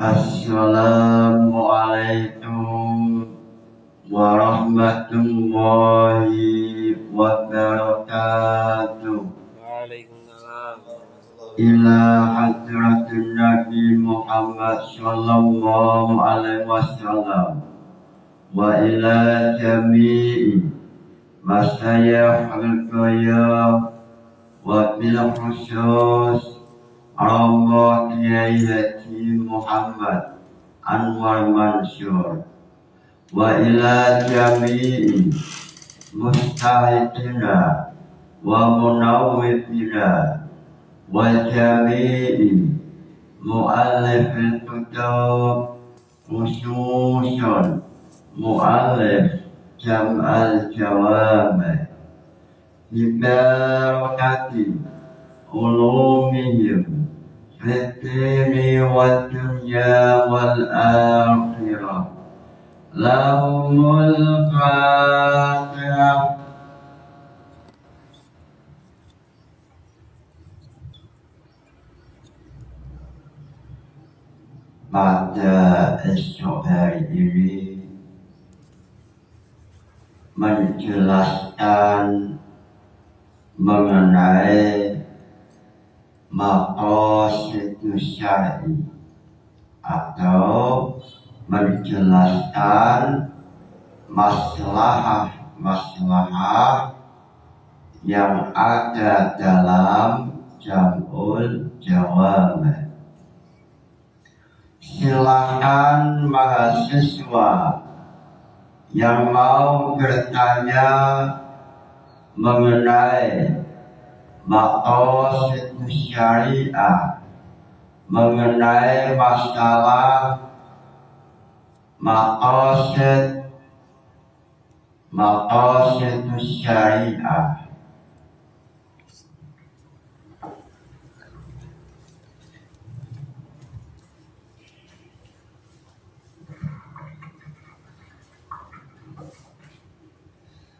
Assalamualaikum warahmatullahi wabarakatuh. Waalaikumsalam. Ila hadratin Nabi Muhammad sallallahu alaihi wasallam wa ila jami'i masyayikh al-qiyam wa bil khusus Allah Kiai Haji Muhammad Anwar Mansur wa ila jami'i mustahidina wa munawwidina wa jami'i mu'allifil kutub khususun mu'allif jam'al jawami bibarakati ulumihim fitni wa dunya wal akhirah lahumul fatihah. Pada esok hari ini menjelaskan mengenai maqasidus syar'i atau menjelaskan maslahah yang ada dalam jam'ul jawami. Silakan mahasiswa yang mau bertanya mengenai maqasidus syariah, mengenai masalah maqasidus syariah.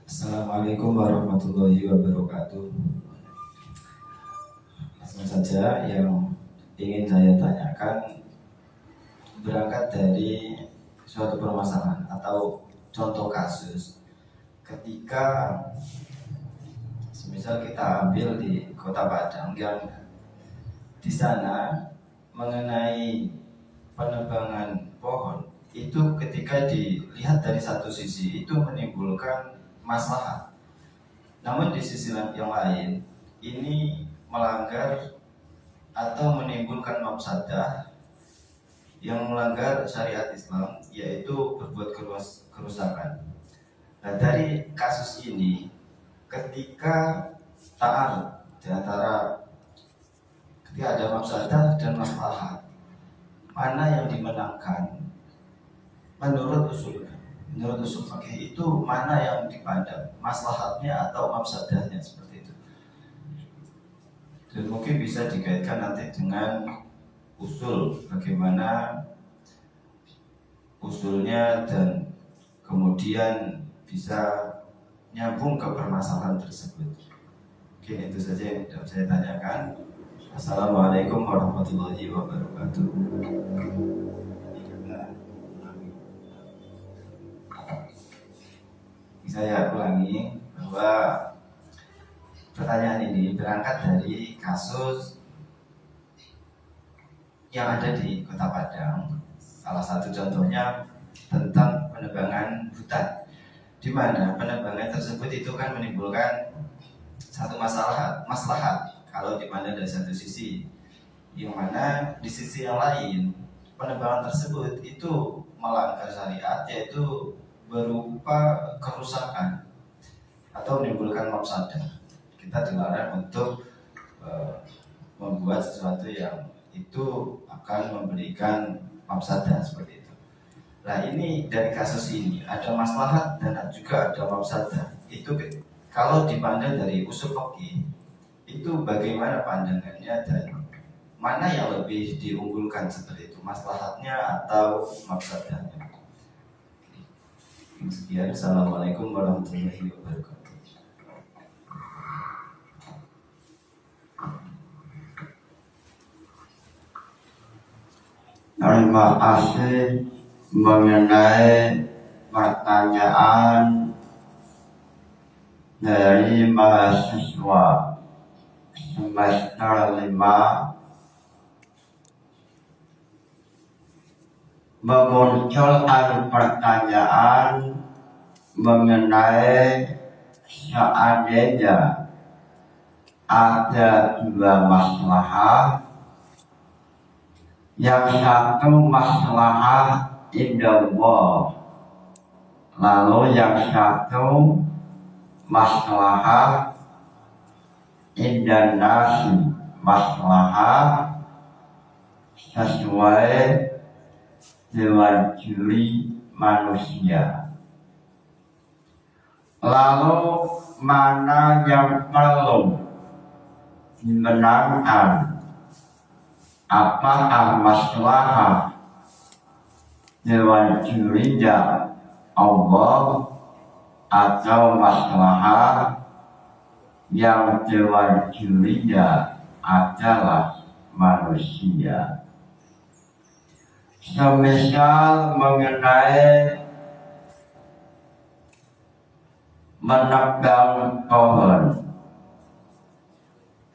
Assalamualaikum warahmatullahi wabarakatuh. Langsung saja yang ingin saya tanyakan berangkat dari suatu permasalahan atau contoh kasus ketika semisal kita ambil di Kota Padang yang di sana mengenai penebangan pohon itu ketika dilihat dari satu sisi itu menimbulkan masalah. Namun di sisi yang lain ini melanggar atau menimbulkan mafsadah yang melanggar syariat Islam, yaitu berbuat kerusakan. Nah, dari kasus ini ketika ta'arud di antara ketika ada mafsadah dan maslahat, mana yang dimenangkan menurut usul fikih itu mana yang dipandang, maslahatnya atau mafsadahnya, seperti itu. Dan mungkin bisa dikaitkan nanti dengan usul, bagaimana usulnya dan kemudian bisa nyambung ke permasalahan tersebut. Mungkin itu saja yang saya tanyakan. Assalamualaikum warahmatullahi wabarakatuh. Saya ulangi bahwa pertanyaan ini berangkat dari kasus yang ada di Kota Padang. Salah satu contohnya tentang penebangan hutan, di mana penebangan tersebut itu kan menimbulkan satu maslahat kalau dipandang dari satu sisi, yang mana di sisi yang lain penebangan tersebut itu melanggar syariat, yaitu berupa kerusakan atau menimbulkan mafsadah. Kita dilarang untuk membuat sesuatu yang itu akan memberikan mafsadah, seperti itu. Nah, ini dari kasus ini ada maslahat dan juga ada mafsadah. Itu kalau dipandang dari usul fikih itu bagaimana pandangannya dan mana yang lebih diunggulkan, seperti itu, maslahatnya atau mafsadahnya. Sekian, assalamualaikum warahmatullahi wabarakatuh. Terima kasih mengenai pertanyaan dari mahasiswa semester 5 memunculkan pertanyaan mengenai seandainya ada dua maslahah, yang satu maslahah indallah, lalu yang satu maslahah indan nasi, maslahah sesuai dengan juri manusia. Lalu mana yang perlu dimenangkan? Apakah maslahah dewan jurinya Allah atau maslahah yang dewan jurinya adalah manusia? Semisal mengenai menebang pohon,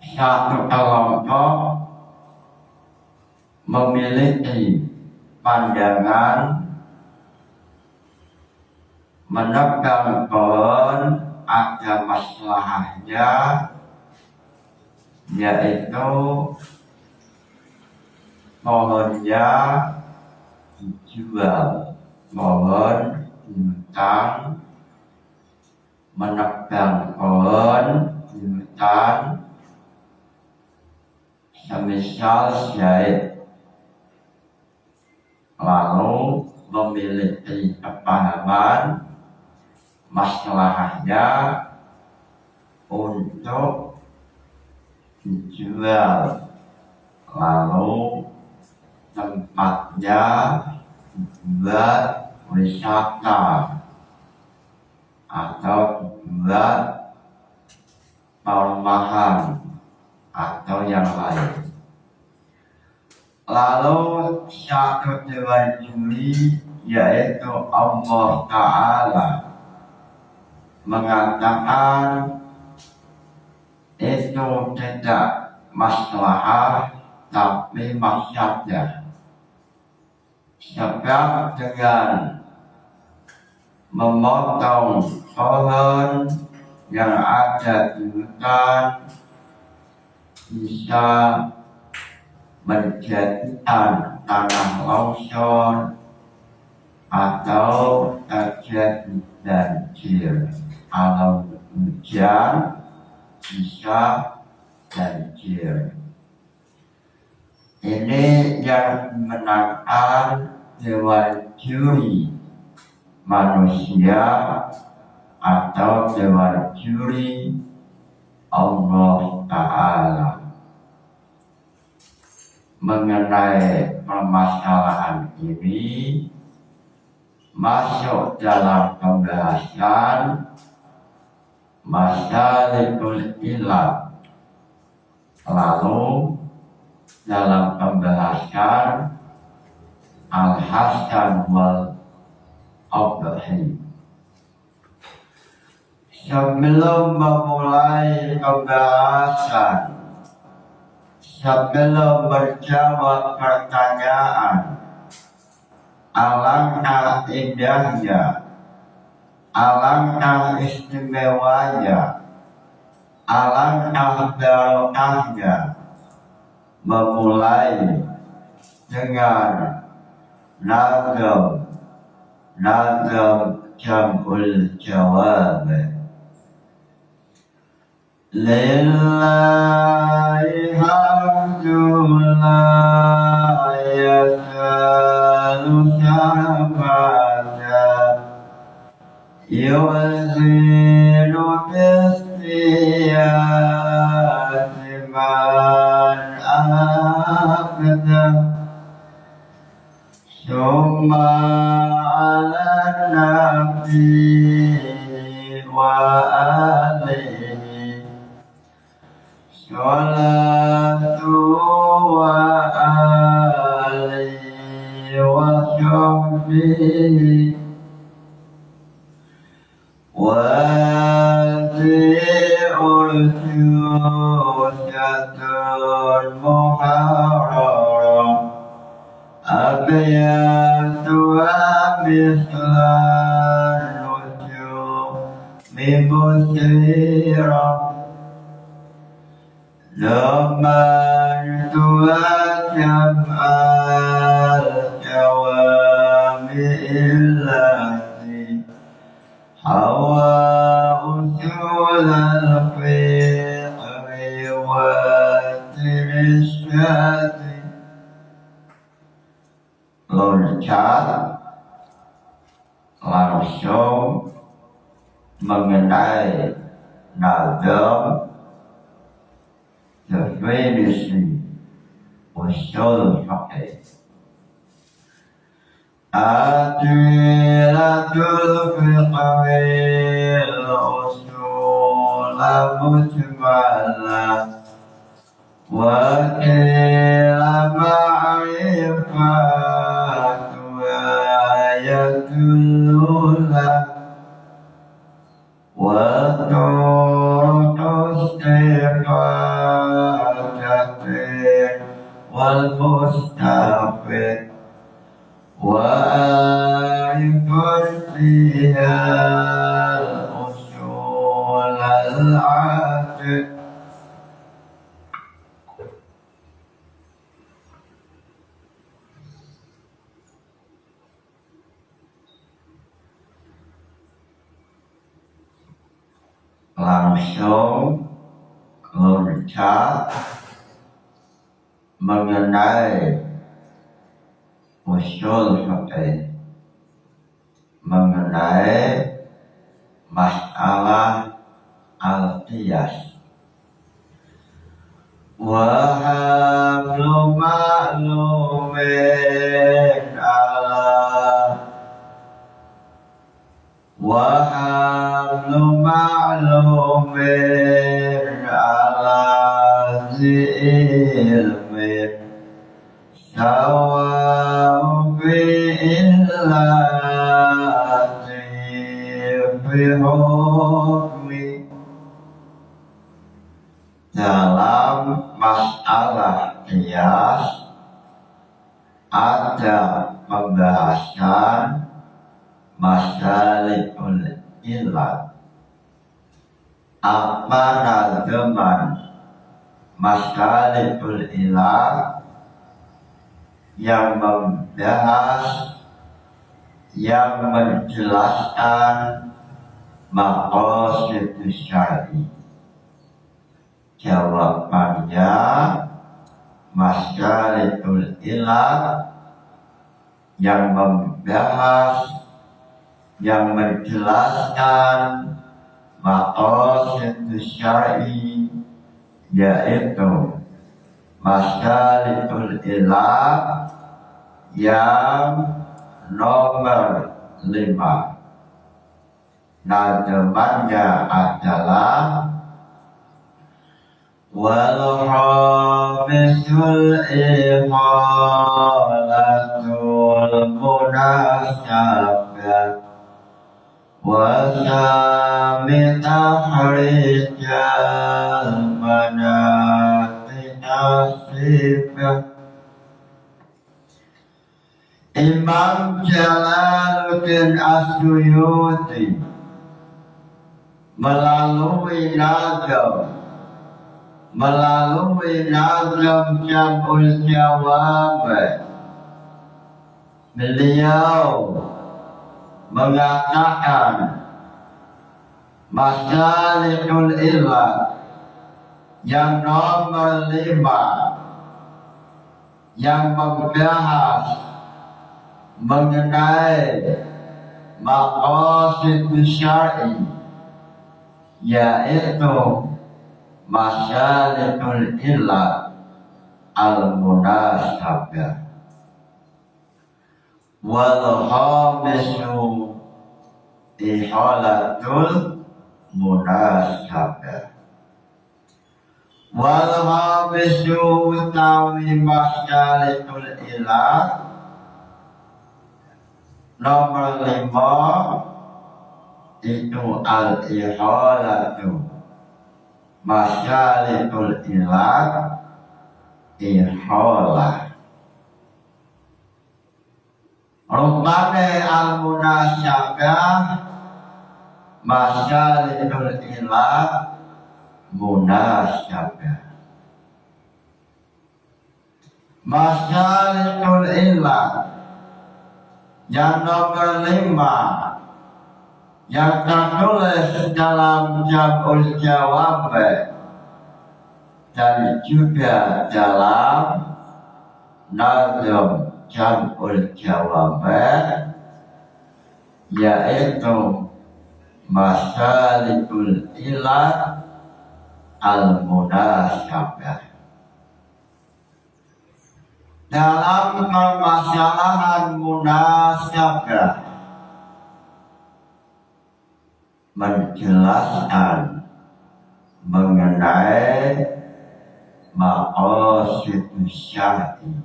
satu kelompok memiliki pandangan menebang pohon ada maslahahnya, yaitu pohonnya dijual, pohon dihutan, menebang pohon di hutan, semisal syait, lalu memiliki kepahaman masalahnya untuk dijual, lalu tempatnya dibuat wisata atau dibuat perumahan atau yang lain. Lalu satu dewan juri yaitu Allah Ta'ala mengatakan itu tidak maslahah tapi maksudnya, sebab dengan memotong pohon yang ada di hutan bisa menjadikan tanah longsor atau terjadi banjir. Kalau hujan bisa banjir. Ini yang dimenangkan dewan juri manusia atau dewan juri Allah Ta'ala. Mengenai permasalahan ini masuk dalam pembahasan masalikul ilah, lalu dalam pembahasan al-hasan wal qabhi. Sebelum memulai pembahasan, sebelum menjawab pertanyaan, alangkah indahnya, alangkah istimewanya, alangkah barokahnya memulai dengan nazam jam'ul jawab. Lillahi hamdulillah yasalu syafata yuzilu bisiyati man abda summa ala nabi wa alihi Salatu wa alihi به وهذه أرجوشة محررة أبياتها مثل النجوم مثيرة ضمنتها جمع الجوامع التي حوى أصول الفقه والإرشاد loncat langsung mengenai nazam definisi usul fiqh. Adilatul fiqhil usul mujmalah wa qila ma'rifatu ayatullah wa turuqus istiqadatin wal mustafid وآيكم فيها الأصول العاتق langsung loncat mengenai usul fiqh, mengenai masalah al-qiyas. Wa hablu ma'lumin ala wa hablu ma'lumin ala zilmin sawa'u bi'illati fi hukmi. Dalam masalah qiyas ada pembahasan masalikul illat. Apa nazaman masalikul illat? Yang membahas, yang menjelaskan maqasid syar'i. Jawabannya masalikul illat yang membahas, yang menjelaskan maqasid syar'i, yaitu masalikul illat yang nomor 5. Nazamannya adalah wal khamisul iqalatul munasabah wa sami tahrijal manati nasibah. Imam Jalaluddin As-Suyuti melalui nazam Jam'ul Jawab, beliau mengatakan masalikul illat yang nomor 5 yang membahas mengenai maqasid syar'i, yaitu masalikul illat al-munasabah. Wal khamisu ihalatul munasabah. Wal khamisu utawi masalikul illat Nomor 5 itu al-ihalatu, masyaritul ilah, ihalah. Rupane al-munasyabah, masyaritul ilah, munasyabah. Masyaritul ilah yang nomor 5 yang tertulis dalam Jam'ul Jawab dan juga dalam Nazm Jam'ul Jawab, yaitu masyaritul ilah al-munasyabah. Dalam permasalahan munasyabah menjelaskan mengenai maqasid syar'i,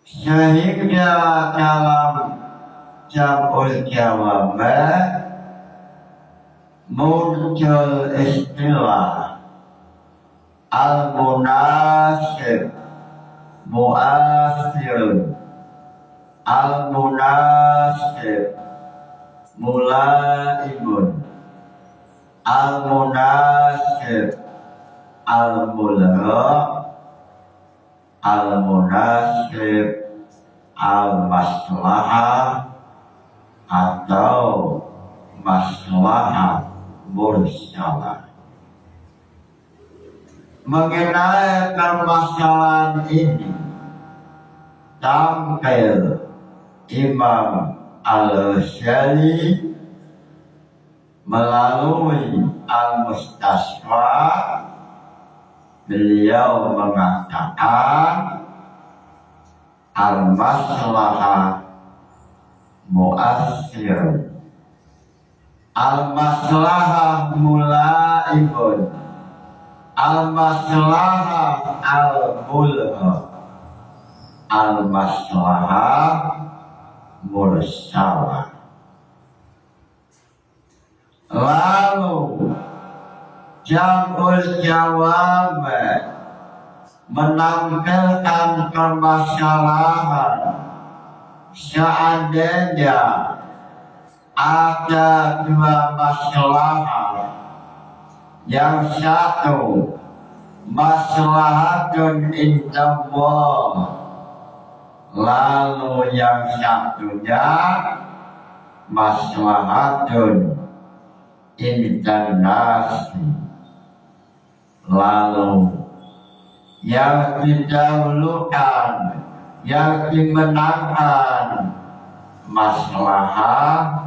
sehingga dalam Jam'ul Jawab muncul istilah al-munasib, mu'asir, al-munasib, mulaibun, al-munasib, al-mulgha, al-munasib, al-maslahah, atau maslahah mursalah. Mengenai permasalahan ini tampil Imam Al-Ghazali melalui Al-Mustasfa. Beliau mengatakan al-maslahah mu'assir, al-maslahah mulaibun, al-maslahah al-mulgha, al-maslahah mursalah. Lalu Jam'ul Jawab menampilkan permasalahan seandainya ada dua masalah, yang satu maslahatun indallah, lalu yang satunya maslahatun indan-nas, lalu yang didahulukan, yang dimenangkan maslahah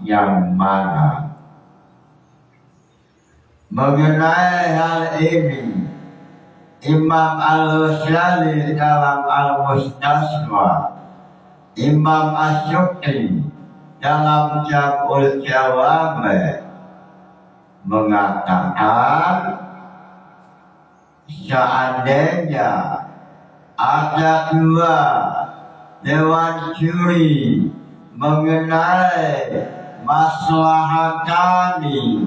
yang mana? Mengenai hal ini Imam Al-Ghazali dalam Al-Mustasfa, Imam Asyukri dalam Jam'ul Jawab mengatakan seandainya ada dua dewan juri mengenai maslahatani,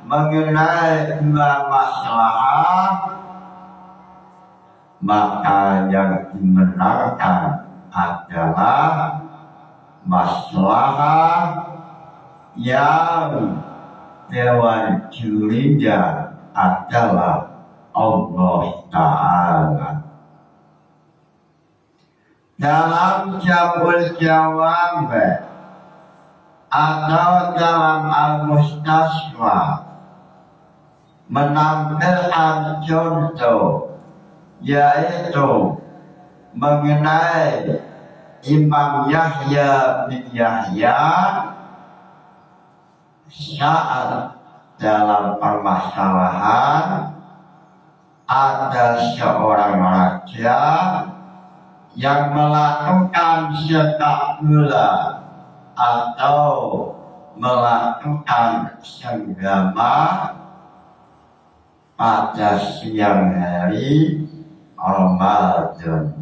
mengenai dua masalah, maka yang dimenangkan adalah masalah yang dewan jurinya adalah Allah Ta'ala. Dalam Jam'ul Jawab atau dalam Al-Mustasfa menampilkan contoh, yaitu mengenai Imam Yahya bin Yahya saat dalam permasalahan ada seorang raja yang melakukan sepak bola atau melakukan senggama pada siang hari Ramadan.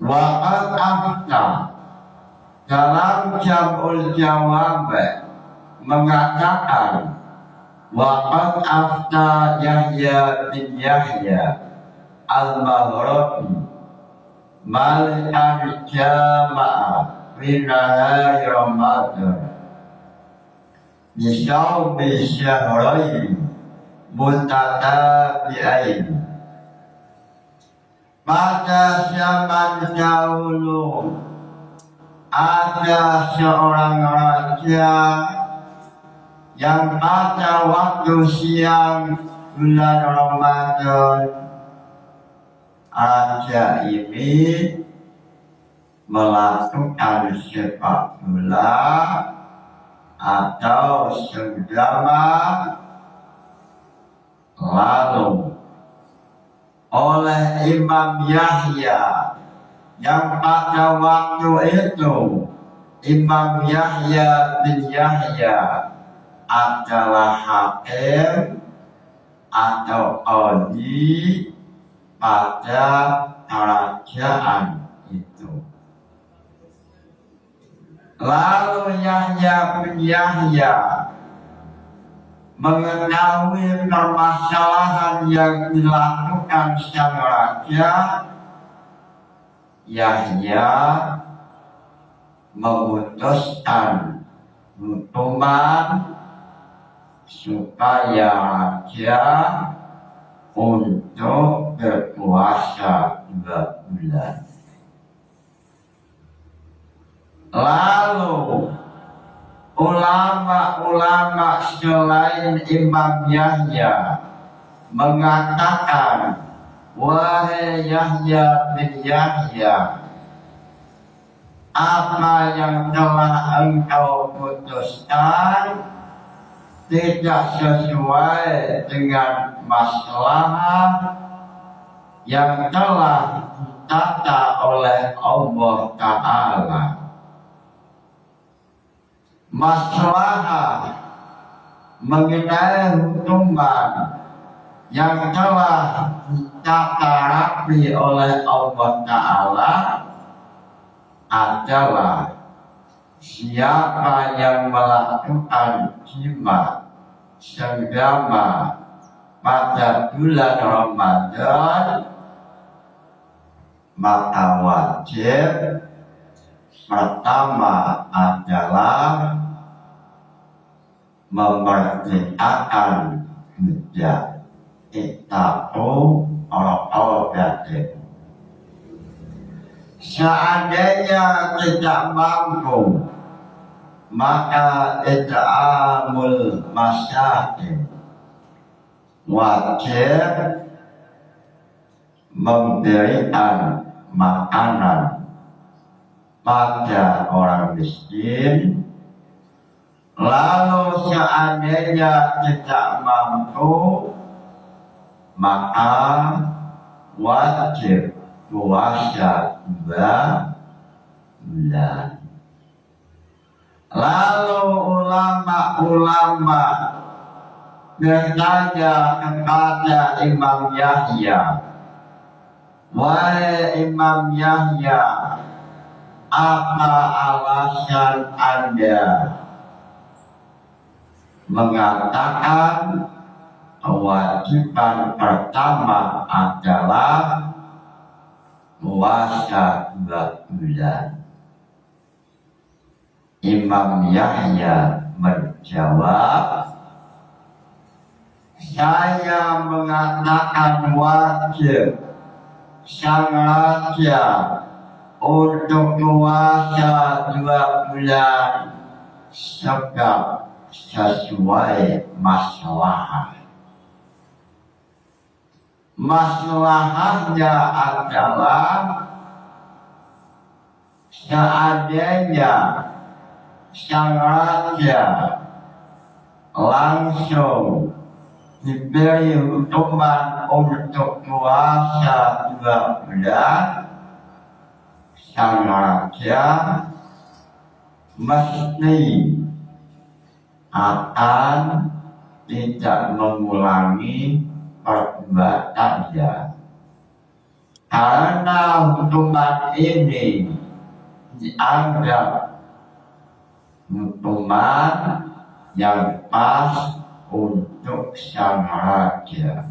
Wa'at afta dalam jam'ul jawab mengatakan wa'at afta Yahya bin Yahya al-Maghribi Malikan jama'a fi nahari Ramadan Bisawmi syahraini mutatabi'ain. Pada zaman dahulu ada seorang raja yang pada waktu siang bulan Ramadan raja ini melakukan sepak bola atau senggama, lalu oleh Imam Yahya yang pada waktu itu Imam Yahya bin Yahya adalah hakim atau qadhi pada kerajaan itu. Lalu Yahya bin Yahya mengetahui permasalahan yang dilakukan sang raja. Yahya memutuskan hukuman supaya raja untuk berpuasa 2 bulan. Lalu ulama-ulama selain Imam Yahya mengatakan, wahai Yahya bin Yahya, apa yang telah engkau putuskan tidak sesuai dengan maslahat yang telah ditata oleh Allah Ta'ala. Maslahat mengenai hukuman yang telah ditata rapi oleh Allah Ta'ala adalah siapa yang melakukan jima senggama pada bulan Ramadan, maka wajib pertama adalah memerdekakan budak. Ittaqu raqabah. Seandainya tidak mampu, maka it'amul masakin, wajib memberikan makanan pada orang miskin. Lalu seandainya tidak mampu, maka wajib puasa 2 bulan. Lalu ulama-ulama bertanya kepada Imam Yahya, wahai Imam Yahya, apa alasan Anda mengatakan kewajiban pertama adalah puasa 2 bulan? Imam Yahya menjawab, saya mengatakan wajib sang raja untuk puasa 2 bulan sebab sesuai maslahat. Maslahatnya adalah seandainya sang raja langsung diberi hukuman untuk puasa 2 bulan, sang raja mesti akan tidak mengulangi perbuatannya. karena hukuman ini dianggap hukuman yang pas untuk sang raja.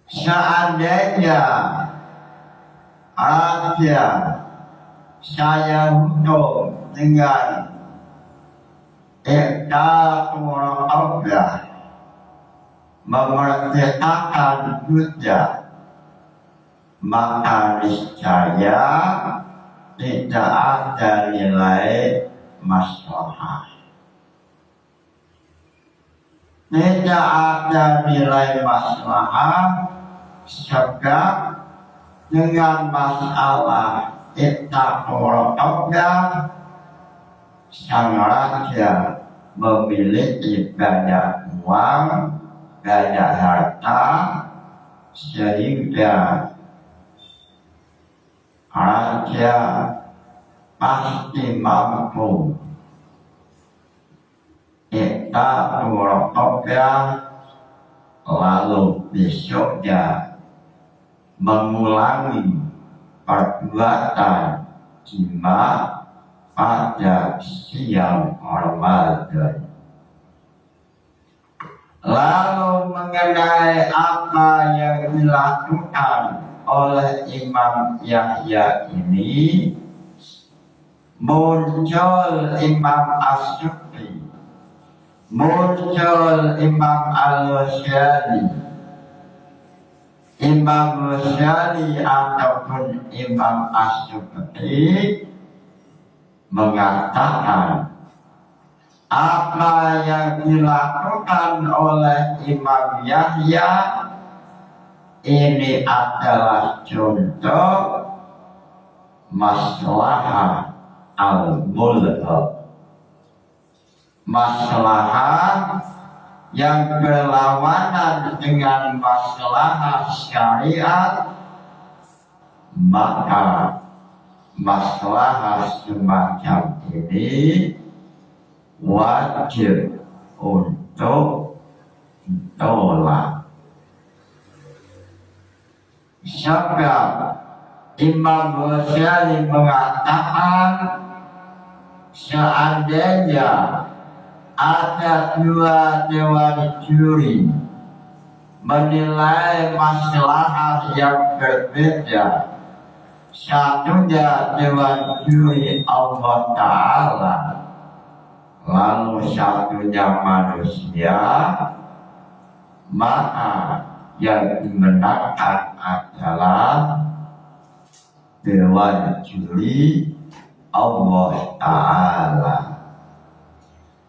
Seandainya raja saya hukum dengan diktator Allah memerdekakan budak, maka niscaya tidak ada nilai maslahah. Tidak ada nilai maslahah sebab dengan masalah diktator Allah, sang raja memiliki banyak uang, banyak harta, sehingga raja pasti mampu diktator Allah lalu besoknya mengulangi perbuatan jima pada siang Ramadan. Lalu mengenai apa yang dilakukan oleh Imam Yahya ini, muncul Imam As-Sukri, muncul Imam Al-Ghazali. Imam Ghazali ataupun Imam As-Sukri mengatakan apa yang dilakukan oleh Imam Yahya ini adalah contoh maslahah al-mulhaq, maslahah yang berlawanan dengan maslahah syariat, maka maslahah semacam ini wajib untuk ditolak. Sebab Imam Ghazali mengatakan seandainya ada dua dewan juri menilai masalah yang berbeda, satunya dewan juri Allah Ta'ala, lalu satunya manusia, maka yang dimenangkan adalah dewan juri Allah Ta'ala.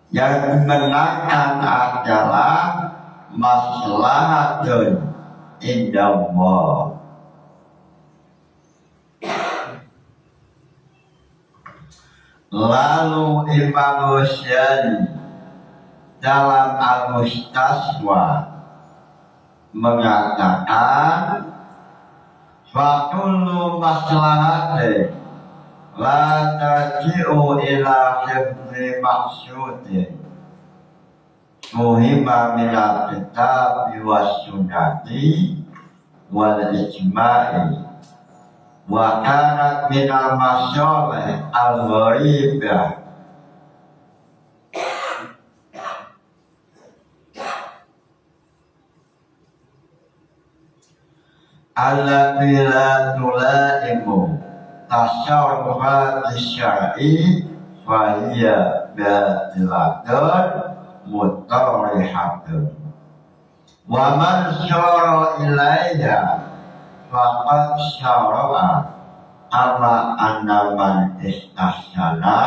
Yang dimenangkan adalah maslahatun indallah. Lalu Imam Ghazali dalam Al-Mustaswa mengatakan fakullu maslahatin la tarji'u ila hifzi maksudin muhimma minal kitabi was sunnati wal ijma'i wa kanat minal masyoleh al-gharibah allati la tulaimu tasawwufat syar'i fa hiya batilatun mutarihatun wa man syara ilaiha faqad syara'a ama anna man istahsana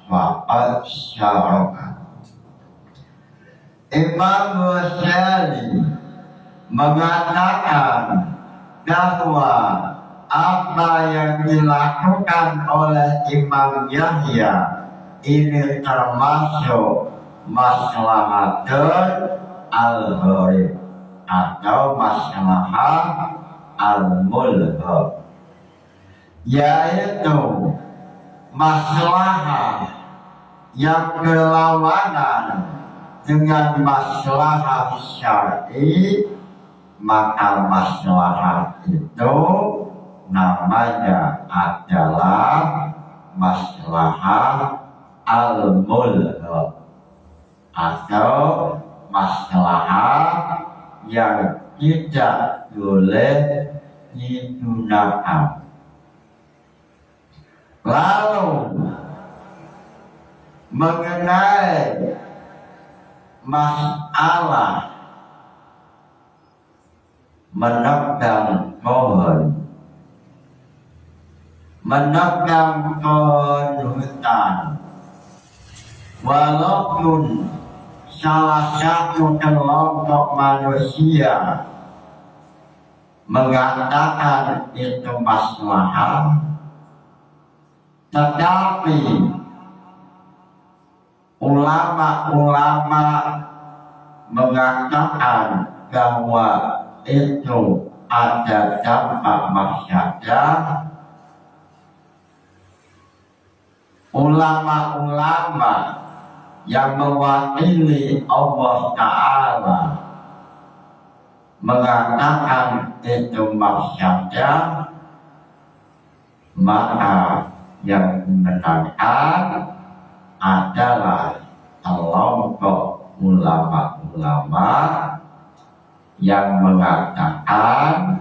faqad syara'a. Imam Ghazali mengatakan bahwa apa yang dilakukan oleh Imam Yahya ini termasuk maslahatun al-gharib atau maslahah al-mulhaq, yaitu maslahah yang berlawanan dengan maslahah syar'i maka maslahat itu namanya adalah maslahat al-mulgha atau maslahat yang tidak boleh digunakan. Lalu mengenai masalah menebang pohon, menebang pohon hutan, walaupun salah satu kelompok manusia mengatakan itu maslahat, tetapi ulama-ulama mengatakan bahwa itu ada dampak mafsadah. Ulama-ulama yang mewakili Allah Ta'ala mengatakan itu mafsadah, maka yang dimenangkan adalah kelompok ulama-ulama yang mengatakan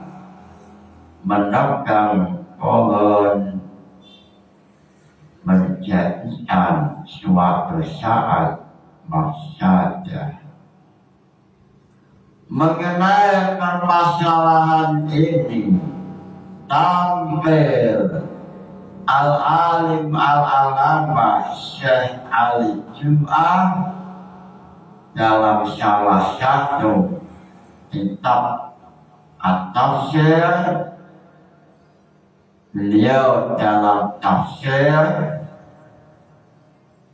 menebang pohon menjadikan suatu saat mafsadah. Mengenai permasalahan ini tampil Al-Alim Al-Alama Syekh Ali Jum'ah dalam salah satu kitab At-Tafsir. Beliau dalam tafsir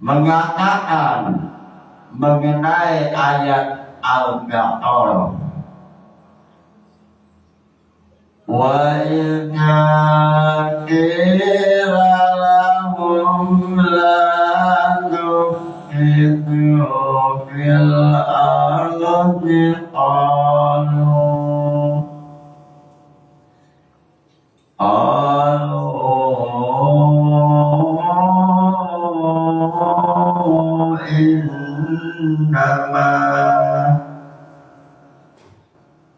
mengatakan mengenai ayat Al-Baqarah, wa idza qila lahum la tufsidu fil ardi qalu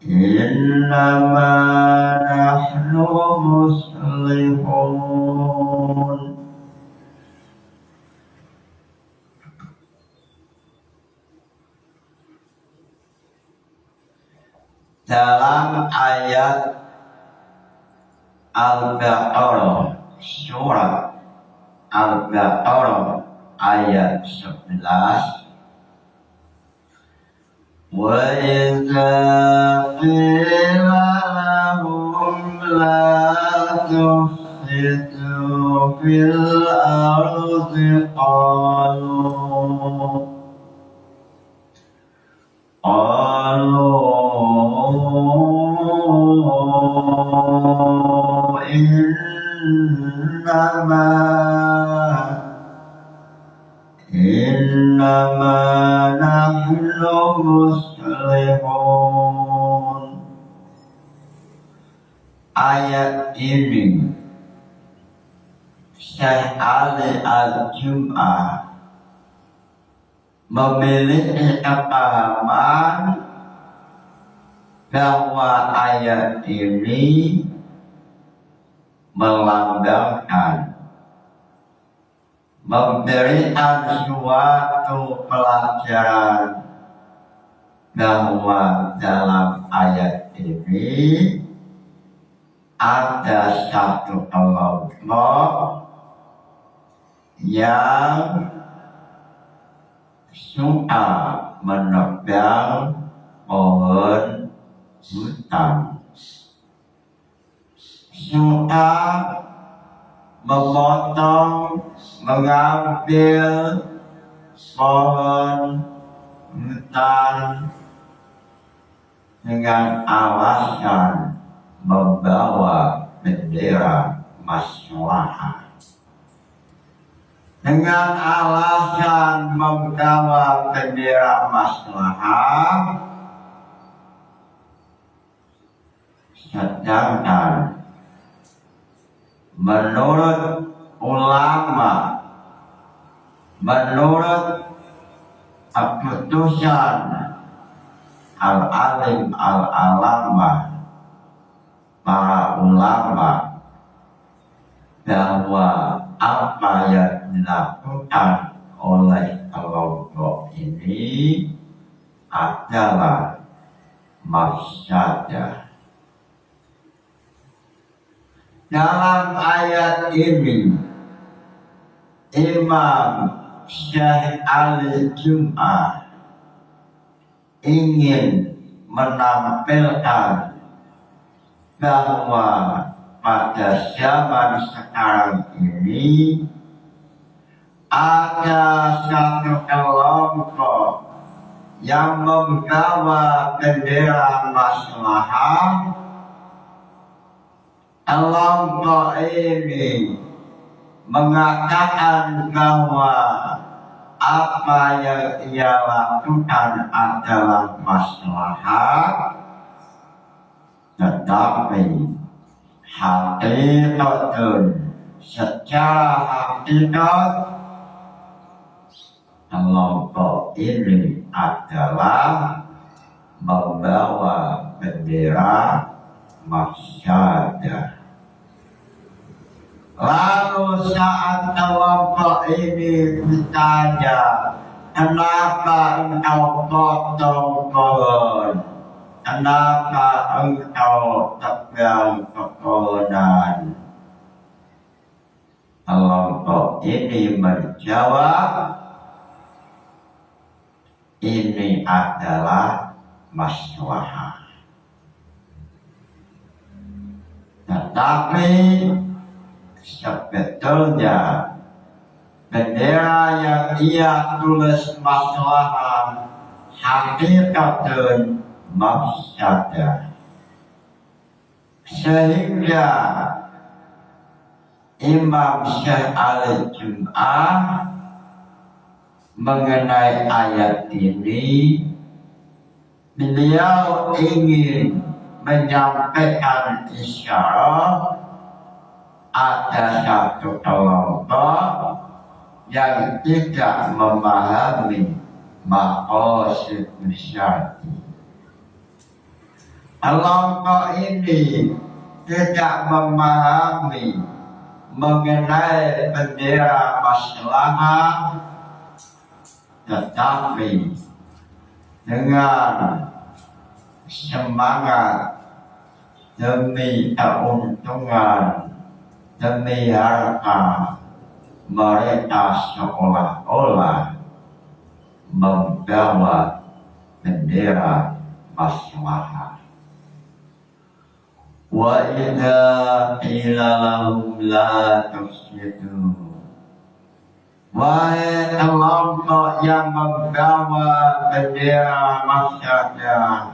innama nahnu muslihun. Dalam ayat Al-Baqarah, surat Al-Baqarah ayat 11, wa idza qila lahum la tufsidu fil ardi qalu innama nahnu muslihun. Ayat ini Syekh Ali Al-Jum'ah memiliki kepahaman bahwa ayat ini melambangkan, memberikan suatu pelajaran bahwa dalam ayat ini ada satu kelompok yang suka menebang pohon hutan, suka memotong, mengambil pohon hutan dengan alasan membawa bendera maslahat. Dengan alasan membawa bendera maslahat, Sedangkan menurut ulama, menurut keputusan al-alim al-alama, para ulama, bahwa apa yang dilakukan oleh kelompok ini adalah mafsadah. Dalam ayat ini, Imam Syekh Ali Jum'ah ingin menampilkan bahwa pada zaman sekarang ini ada satu kelompok yang membawa bendera maslahah. Kelompok ini mengatakan bahwa apa yang ia lakukan adalah maslahat, tetapi hakikatun, secara hakikat kelompok ini adalah membawa bendera mafsadah. Lalu saat kelompok ini ditanya, kenapa engkau potong pohon? Kenapa engkau tebang pepohonan? Kelompok ini menjawab, ini adalah maslahah. Tetapi sebetulnya bendera yang ia tulis maslahah hakikatun mafsadah. Sehingga Imam Syekh Ali Jum'ah mengenai ayat ini, beliau ingin menyampaikan isyarat ada satu kelompok yang tidak memahami maqasid syar'i. Kelompok ini tidak memahami mengenai bendera maslahah, tetapi dengan semangat demi keuntungan, demi harta, mereka seolah-olah membawa bendera maslahah. Wa idza qila lahum la tufsidu, wahai kelompok yang membawa bendera masyarakat,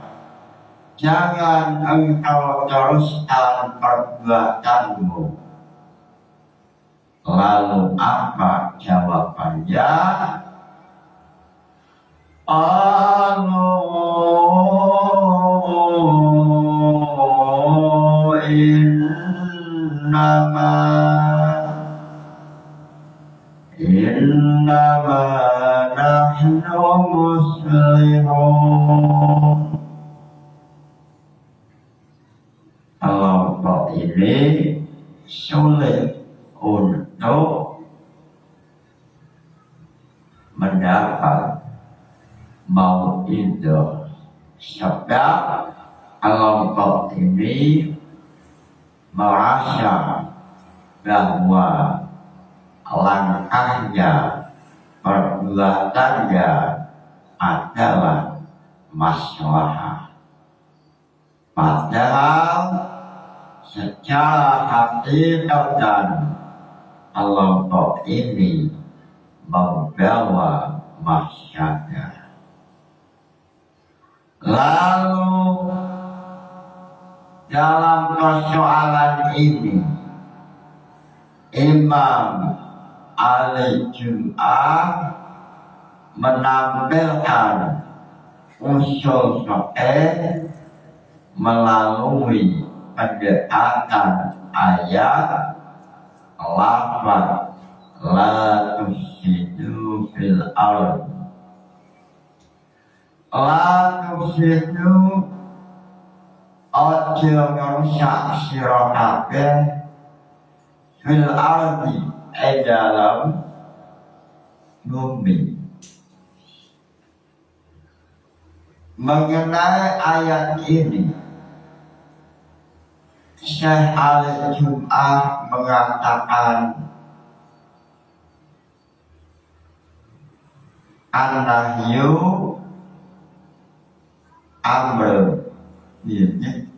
jangan engkau teruskan perbuatanmu. Lalu apa jawabannya? Innama nahnu muslihun. Kelompok ini sulit untuk mendapat mau'idah, sebab kelompok ini merasa bahwa langkahnya, perbuatannya adalah maslahah. Padahal secara hakikatan kelompok ini membawa mafsadah. Lalu dalam persoalan ini Imam Ali Jum'ah menampilkan usul fikih melalui pendekatan ayat lafaz la tufsidu fil ardh. La tufsidu ojo ngerusak sira kabeh fil ardh dalam bumi. Mengenai ayat ini, Syekh Al-Jum'ah mengatakan an-nahyu amr ini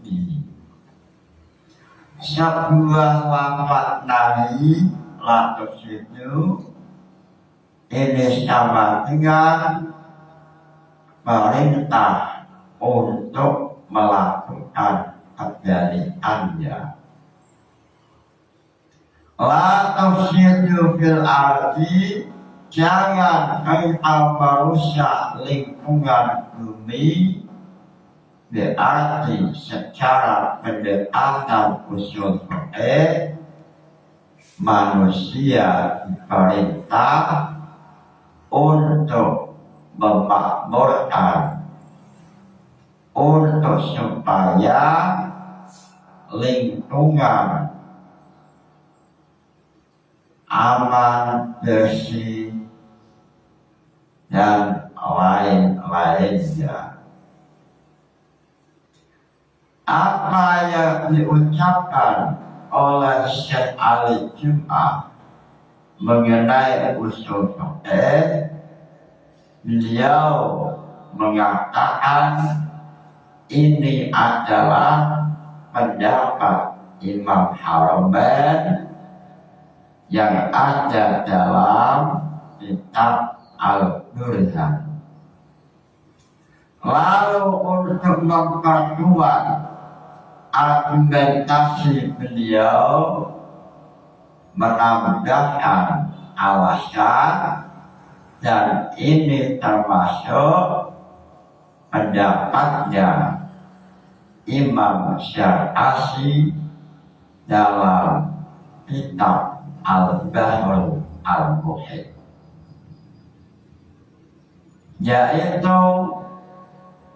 sebuah lafaz nahi la tufsidu ini sama dengan perintah untuk melakukan kebalikannya. La tufsidu fil ardi, jangan engkau merusak lingkungan bumi, berarti secara pendekatan khusus manusia diperintah untuk memakmurkan, untuk supaya lingkungan aman, bersih, dan lain-lainnya. Apa yang diucapkan oleh Syekh Al-Jum'ah mengenai usul fiqh, beliau mengatakan ini adalah pendapat Imam Haramain yang ada dalam kitab Al-Burhan. Lalu untuk memperkuat argumentasi beliau, menambahkan alasan, dan ini termasuk pendapatnya Imam Syar'asi dalam kitab Al-Bahrul Al-Muhit, yaitu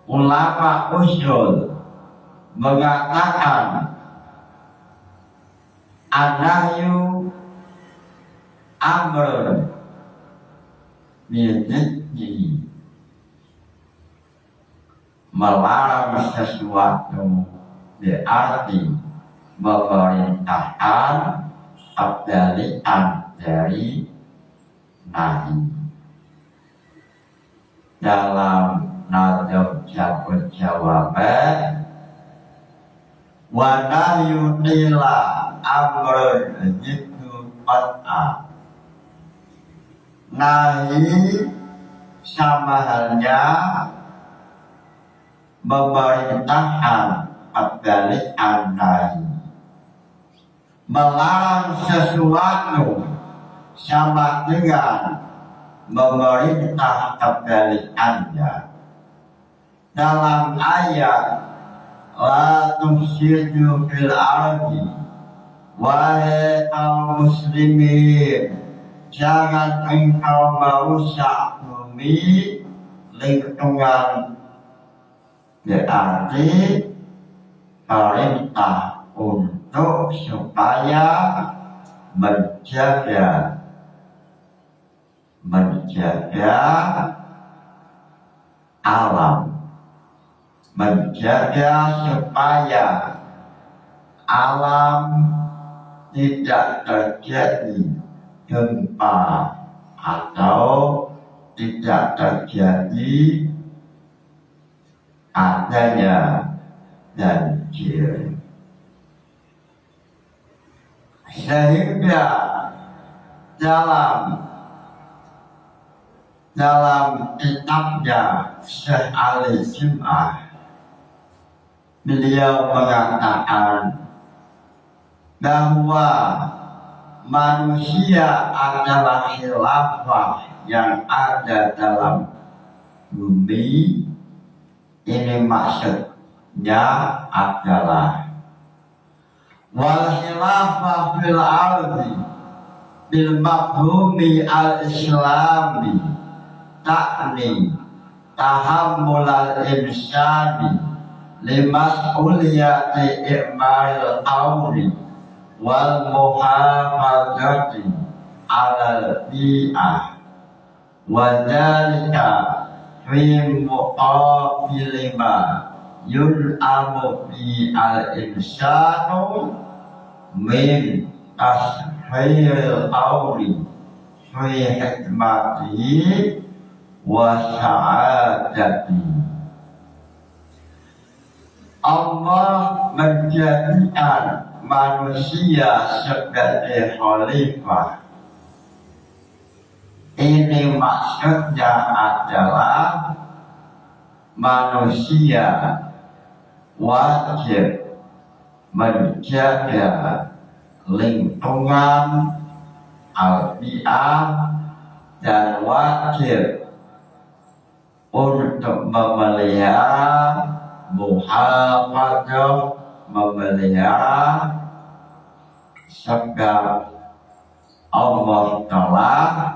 ulama usul mengatakan an-nahyu amr bi'idni, melarang sesuatu berarti memerintahkan kebalikan dari nahi. Dalam Nadham Jabut Jawaban, wa nahyu nila amrun jitu qat'a, nahi sama halnya memerintahkan kebalikan nahi. Melarang sesuatu sama dengan memerintah kebalikannya. Dalam ayat la tufsidu fil ardi, wahai kaum muslimin, jangan engkau merusak bumi, lingkungan, berarti perintah untuk supaya menjaga alam, menjaga supaya alam tidak terjadi gempa atau tidak terjadi adanya banjir. Sehingga dalam kitabnya Syekh Al-Jum'ah, beliau mengatakan bahwa manusia adalah khilafah yang ada dalam bumi. Ini maksudnya adalah wal khilafah fil ardi bil mafhumi al islami ta'ni tahammul al insani limas'uliyati i'mal awli wal muhafazati ala bi'ah wa dhalika fi muqabili ma yun'amu bi al insanu min tashhiril awli fi hikmatihi wa sa'adatihi. Allah menjadikan manusia sebagai khalifah. Ini maksudnya adalah manusia wajib menjaga lingkungan alfiah dan wajib untuk memelihara muhafadzah, memelihara sebab Allah telah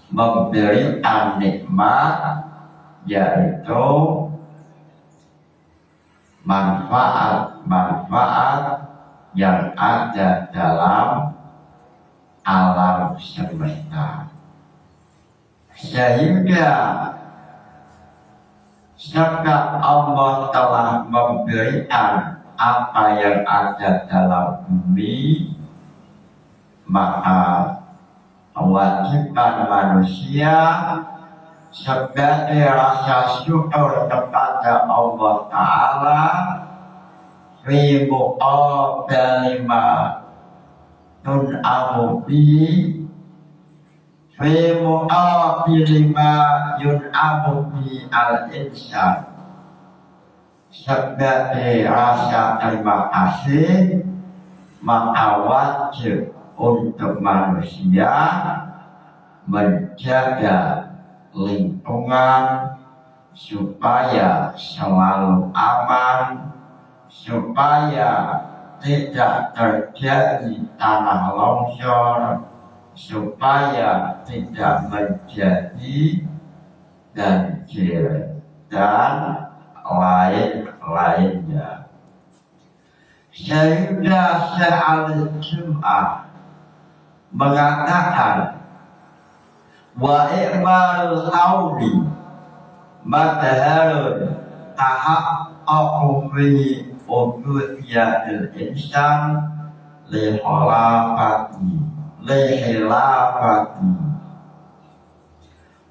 memberikan nikmat yaitu manfaat-manfaat yang ada dalam alam semesta, sehingga sebab Allah telah memberikan apa yang ada dalam bumi, maka kewajiban manusia sebagai rasa syukur kepada Allah Ta'ala fi muqabali ma tun'amu bihi fi muqabili ma yun'amu bi al-insan, sebagai rasa terima kasih maka wajib untuk manusia menjaga lingkungan supaya selalu aman, supaya tidak terjadi tanah longsor, supaya tidak menjadi banjir dan lain-lainnya. Sehingga Al-Jum'ah mengatakan wa i'mal qawli madharun tahaqqaqu fi ubudiyatil insan li khilafati,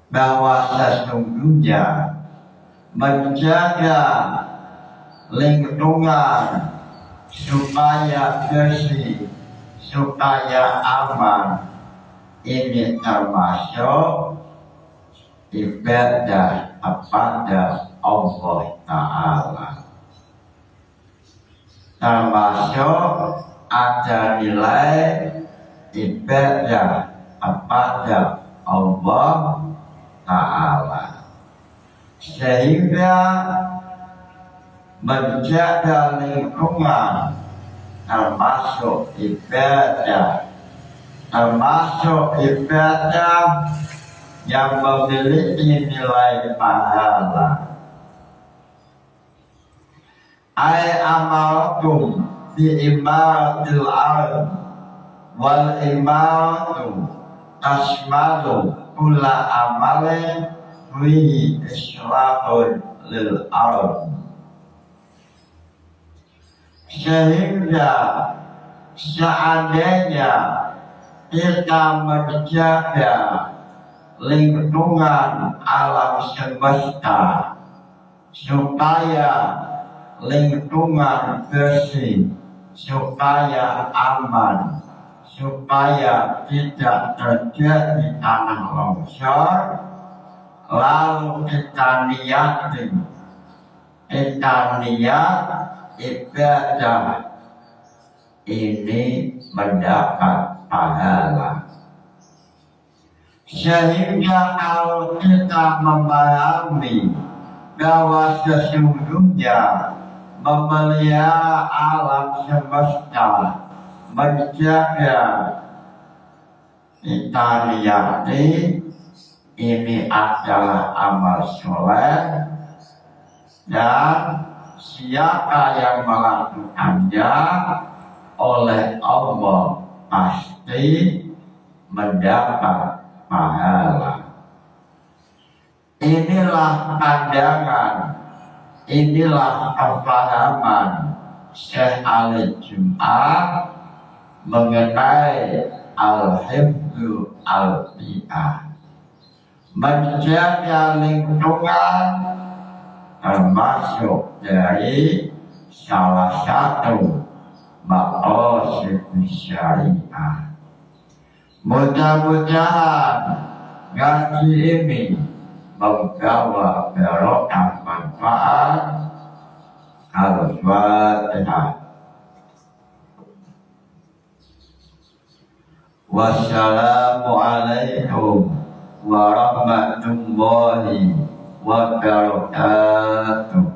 bahwa sesungguhnya menjaga lingkungan supaya bersih, supaya aman, ini termasuk ibadah kepada Allah Ta'ala, termasuk ada nilai ibadah kepada Allah Ta'ala, sehingga menjaga lingkungan termasuk ibadah, yang memiliki nilai pahala. Ai amaltum bi imaratil ard wal imaratu tasmalu kulla amalin fihi islahun lil ard, sehingga seandainya kita menjaga lingkungan alam semesta supaya lingkungan bersih, supaya aman, supaya tidak terjadi tanah longsor, lalu kita niat ibadah ini mendapat pahala. Sehingga kalau kita memahami bahwa sesungguhnya memelihara alam semesta, menjaga kita liyani, ini adalah amal soleh, dan siapa yang melakukannya oleh Allah pasti mendapat pahala. Inilah pandangan, inilah kepahaman Syekh Ali Jum'ah mengenai al-hifdzu al-bi'ah, menjaga lingkungan termasuk dari salah satu maqasid syariah. Mudah-mudahan ngaji ini membawa barokah manfaat. Al-Fatihah. Wassalamualaikum warahmatullahi wabarakatuh.